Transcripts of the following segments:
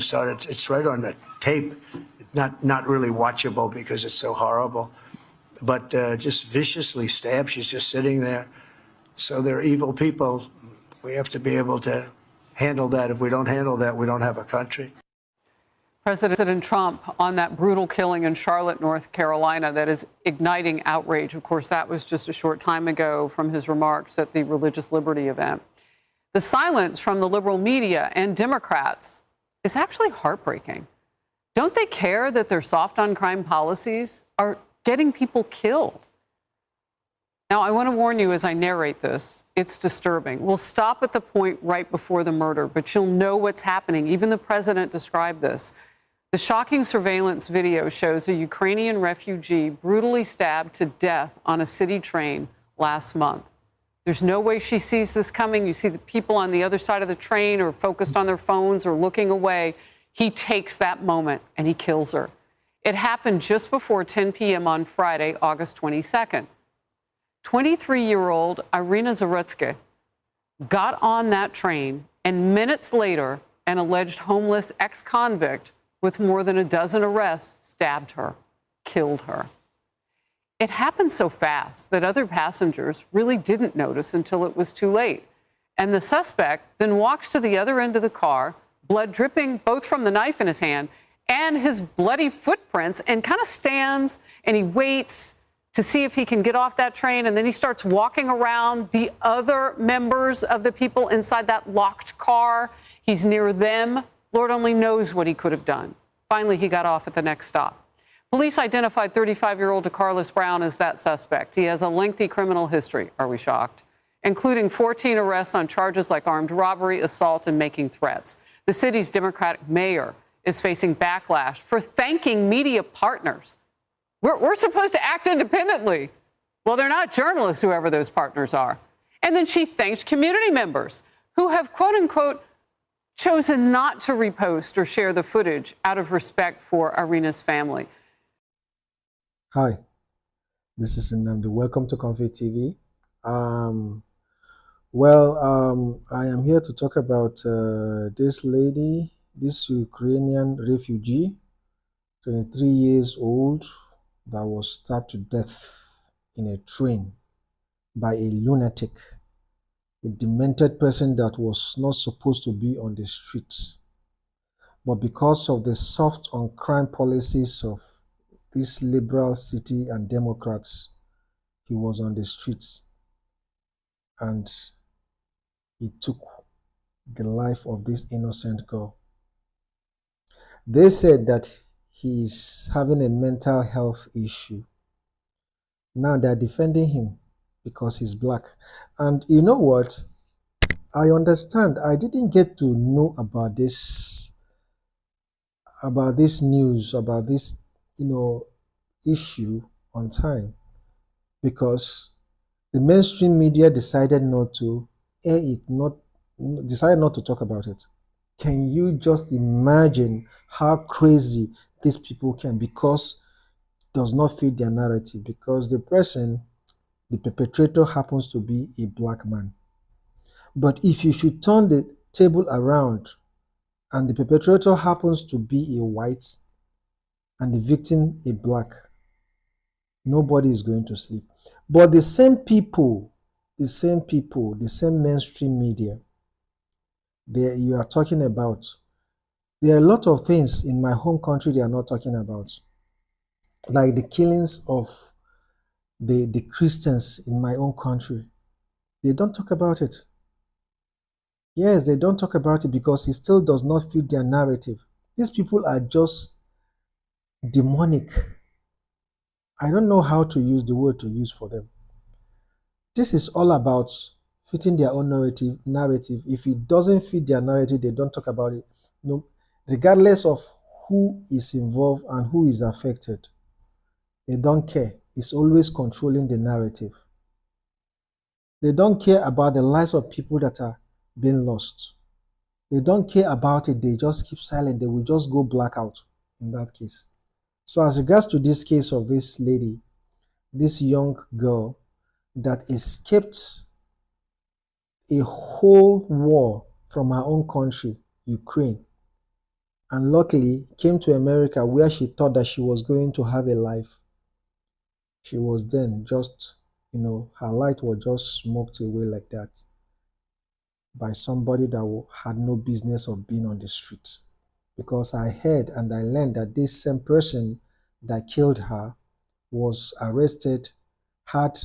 started. It's right on the tape. Not really watchable because it's so horrible, but just viciously stabbed. She's just sitting there. So they're evil people. We have to be able to handle that. If we don't handle that, we don't have a country. President Trump on that brutal killing in Charlotte, North Carolina, that is igniting outrage. Of course, that was just a short time ago from his remarks at the religious liberty event. The silence from the liberal media and Democrats is actually heartbreaking. Don't they care that their soft on crime policies are getting people killed? Now, I want to warn you as I narrate this, it's disturbing. We'll stop at the point right before the murder, but you'll know what's happening. Even the president described this. The shocking surveillance video shows a Ukrainian refugee brutally stabbed to death on a city train last month. There's no way she sees this coming. You see the people on the other side of the train are focused on their phones or looking away. He takes that moment and he kills her. It happened just before 10 p.m. on Friday, August 22nd. 23-year-old Irina Zarutsky got on that train, and minutes later, an alleged homeless ex-convict with more than a dozen arrests stabbed her, killed her. It happened so fast that other passengers really didn't notice until it was too late. And the suspect then walks to the other end of the car, blood dripping both from the knife in his hand and his bloody footprints, and kind of stands and he waits to see if he can get off that train. And then he starts walking around the other members of the people inside that locked car. He's near them. Lord only knows what he could have done. Finally, he got off at the next stop. Police identified 35-year-old DeCarlos Brown as that suspect. He has a lengthy criminal history, are we shocked, including 14 arrests on charges like armed robbery, assault, and making threats. The city's Democratic mayor is facing backlash for thanking media partners. We're supposed to act independently. Well, they're not journalists, whoever those partners are. And then she thanks community members who have, quote unquote, chosen not to repost or share the footage out of respect for Irina's family. Hi, this is Nnamdi. Welcome to Comfy TV. I am here to talk about this lady, this Ukrainian refugee, 23 years old, that was stabbed to death in a train by a lunatic, a demented person that was not supposed to be on the streets. But because of the soft on crime policies of this liberal city and Democrats, he was on the streets and he took the life of this innocent girl. They said that he is having a mental health issue. Now they're defending him because he's black. And you know what? I understand. I didn't get to know about this news, about this, issue on time, because the mainstream media decided not to air it, decided not to talk about it. Can you just imagine how crazy these people can, because it does not fit their narrative, because the person, the perpetrator, happens to be a black man. But if you should turn the table around and the perpetrator happens to be a white and the victim a black, nobody is going to sleep. But the same mainstream media you are talking about, there are a lot of things in my home country they are not talking about, like the killings of the Christians in my own country. They don't talk about it. Yes, they don't talk about it because it still does not fit their narrative. These people are just demonic. I don't know how to use the word to use for them. This is all about fitting their own narrative. If it doesn't fit their narrative, they don't talk about it. No, regardless of who is involved and who is affected, they don't care. It's always controlling the narrative. They don't care about the lives of people that are being lost. They don't care about it. They just keep silent. They will just go blackout in that case. So as regards to this case of this lady, this young girl that escaped a whole war from her own country, Ukraine, and luckily came to America where she thought that she was going to have a life. She was then just, her light was just smoked away like that by somebody that had no business of being on the street. Because I heard and I learned that this same person that killed her was arrested, had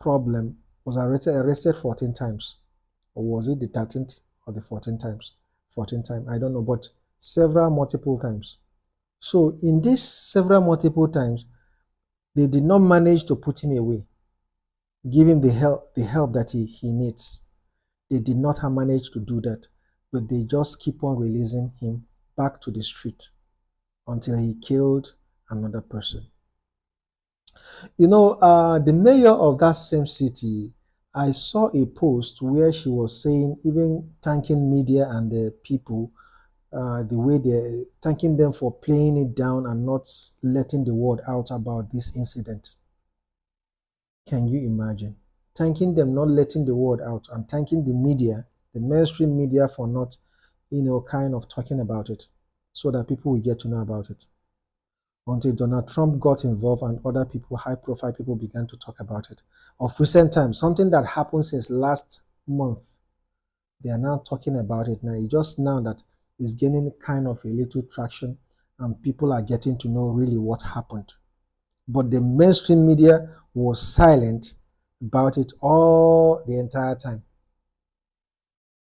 problem, was arrested 14 times. Or was it the 13th or the 14 times? 14 times, I don't know, but several multiple times. So in this several multiple times, they did not manage to put him away, give him the help that he needs. They did not have managed to do that, but they just keep on releasing him back to the street until he killed another person. The mayor of that same city, I saw a post where she was saying, even thanking media and the people, the way they're thanking them for playing it down and not letting the word out about this incident. Can you imagine? Thanking them, not letting the word out, and thanking the media, the mainstream media, for not, kind of talking about it so that people will get to know about it. Until Donald Trump got involved and other people, high profile people, began to talk about it. Of recent times, something that happened since last month, they are now talking about it now. It's just now that it's gaining kind of a little traction and people are getting to know really what happened. But the mainstream media was silent about it all the entire time.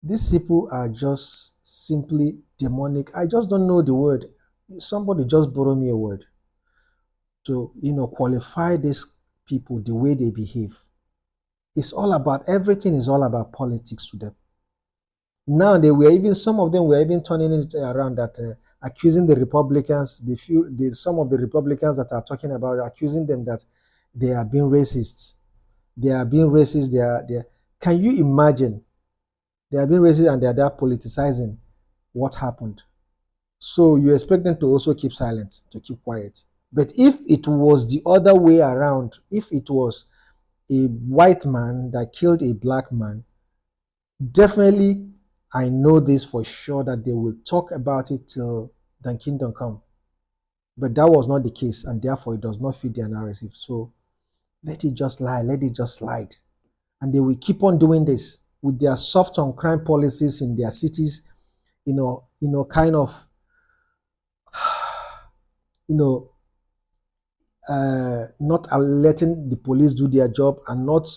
These people are just simply demonic. I just don't know the word. Somebody just borrow me a word to, qualify these people, the way they behave. It's all about, everything is all about politics to them. Now some of them were even turning it around, that accusing the Republicans, some of the Republicans that are talking about, accusing them that they are being racists. They are being racist. Can you imagine? They are being racist and they are there politicizing what happened. So you expect them to also keep silent, to keep quiet. But if it was the other way around, if it was a white man that killed a black man, definitely, I know this for sure, that they will talk about it till the kingdom come. But that was not the case, and therefore it does not fit their narrative. So let it just lie, let it just slide. And they will keep on doing this with their soft on crime policies in their cities, kind of, you know, not letting the police do their job, and not,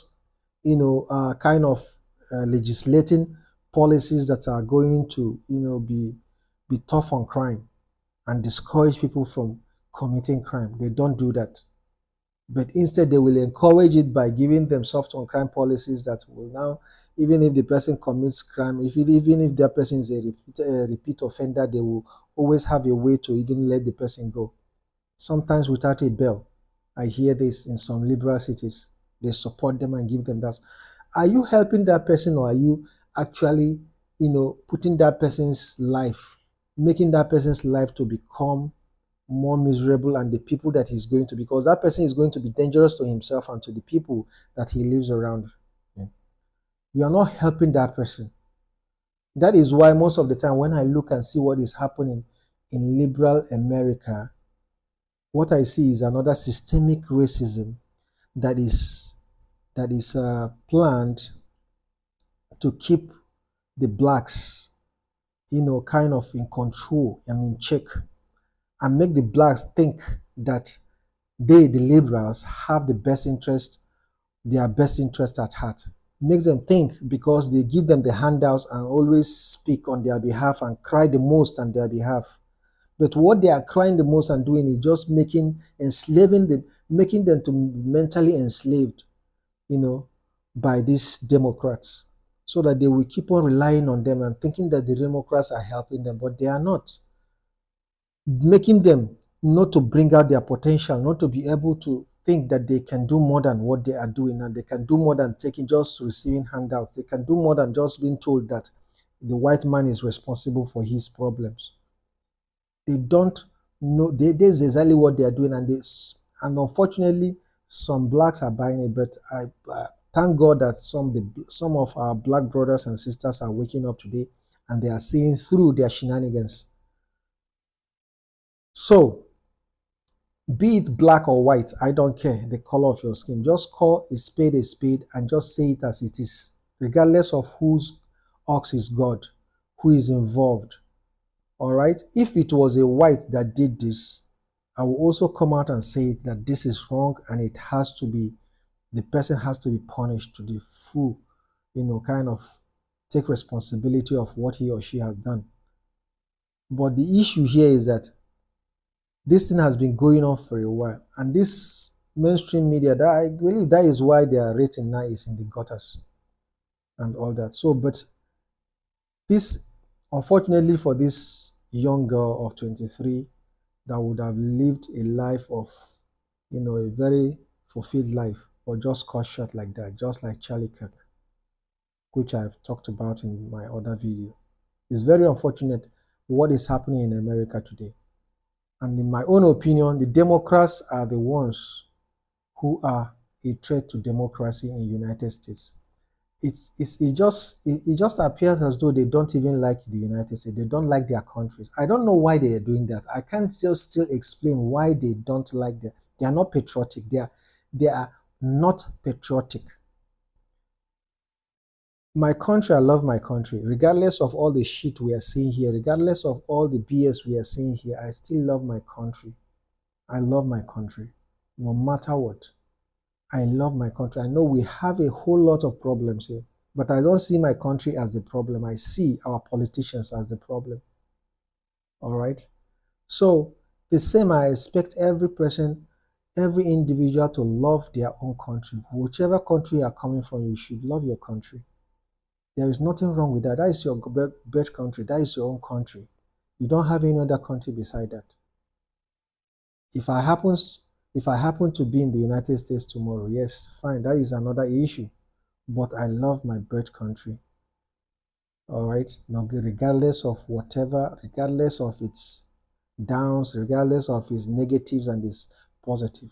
kind of legislating policies that are going to, be tough on crime and discourage people from committing crime. They don't do that. But instead, they will encourage it by giving them soft on crime policies that will now, even if the person commits crime, even if that person is a repeat offender, they will always have a way to even let the person go. Sometimes without a bail. I hear this in some liberal cities. They support them and give them that. Are you helping that person, or are you actually, putting that person's life, making that person's life to become more miserable, and the people that he's going to, because that person is going to be dangerous to himself and to the people that he lives around him. You are not helping that person. That is why most of the time when I look and see what is happening in liberal America, what I see is another systemic racism that is planned to keep the blacks, kind of in control and in check, and make the blacks think that they, the liberals, have their best interest at heart. Makes them think, because they give them the handouts and always speak on their behalf and cry the most on their behalf. But what they are crying the most and doing is just making them to mentally enslaved, by these Democrats, so that they will keep on relying on them and thinking that the Democrats are helping them, but they are not. Making them not to bring out their potential, not to be able to think that they can do more than what they are doing, and they can do more than just receiving handouts. They can do more than just being told that the white man is responsible for his problems. They don't know. This is exactly what they are doing, and unfortunately, some blacks are buying it. But I thank God that some of our black brothers and sisters are waking up today, and they are seeing through their shenanigans. So, be it black or white, I don't care the color of your skin. Just call a spade and just say it as it is, regardless of whose ox is God, who is involved. All right. If it was a white that did this, I will also come out and say it that this is wrong and it has to be, the person has to be punished to the full, kind of take responsibility of what he or she has done. But the issue here is that this thing has been going on for a while, and this mainstream media, that I believe that is why their rating now is in the gutters and all that. So, but this, unfortunately for this young girl of 23 that would have lived a life of, a very fulfilled life, or just cut short like that, just like Charlie Kirk, which I've talked about in my other video. It's very unfortunate what is happening in America today. And in my own opinion, the Democrats are the ones who are a threat to democracy in the United States. It just appears as though they don't even like the United States. They don't like their countries. I don't know why they are doing that. I can't just still explain why they don't like them. They are not patriotic. They are not patriotic. My country, I love my country. Regardless of all the shit we are seeing here, regardless of all the BS we are seeing here, I still love my country. I love my country, no matter what. I love my country. I know we have a whole lot of problems here, but I don't see my country as the problem. I see our politicians as the problem. All right? So, the same, I expect every person, every individual to love their own country. Whichever country you are coming from, you should love your country. There is nothing wrong with that. That is your birth country. That is your own country. You don't have any other country beside that. If I happen to be in the United States tomorrow, yes, fine, that is another issue. But I love my birth country. All right, now regardless of whatever, regardless of its downs, regardless of its negatives and its positive.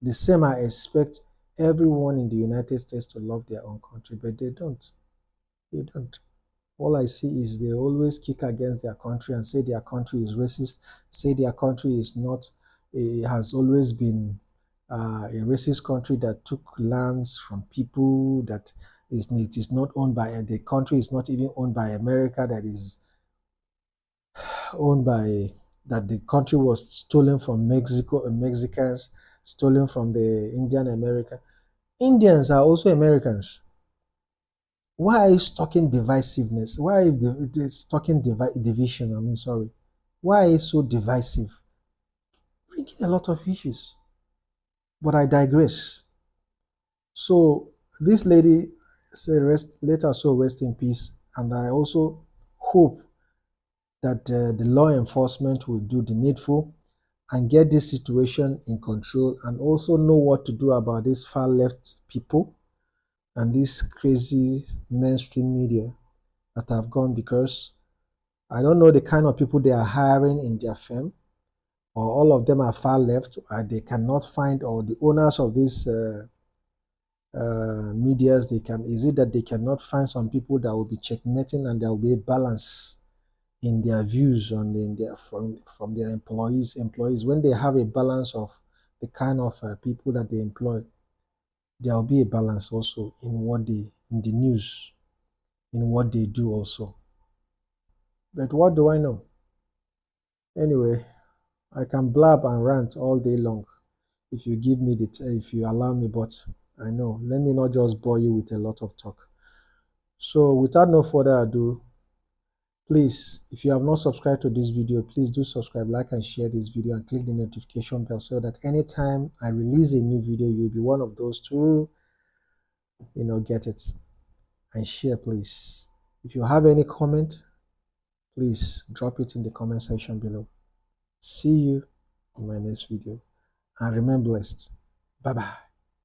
The same I expect everyone in the United States to love their own country, but they don't. They don't. All I see is they always kick against their country and say their country is racist, say their country is not, has always been a racist country that took lands from people, that it is not owned by, the country is not even owned by America, that is owned by, that the country was stolen from Mexico and Mexicans, stolen from the Indian America. Indians are also Americans. Why are you talking divisiveness? Why is talking division? I mean, sorry. Why is so divisive? Bringing a lot of issues. But I digress. So this lady said, let her soul rest in peace. And I also hope that the law enforcement will do the needful and get this situation in control, and also know what to do about these far left people and this crazy mainstream media that have gone, because I don't know the kind of people they are hiring in their firm, or all of them are far left, or they cannot find, or the owners of these medias, is it that they cannot find some people that will be checkmating, and there will be a balance in their views on from their employees. When they have a balance of the kind of people that they employ, there will be a balance also in the news, in what they do also. But what do I know? Anyway, I can blab and rant all day long if you give me if you allow me, but I know, let me not just bore you with a lot of talk. So without no further ado, please, if you have not subscribed to this video, please do subscribe, like, and share this video, and click the notification bell so that anytime I release a new video, you'll be one of those to, get it. And share, please. If you have any comment, please drop it in the comment section below. See you in my next video, and remain blessed. Bye bye.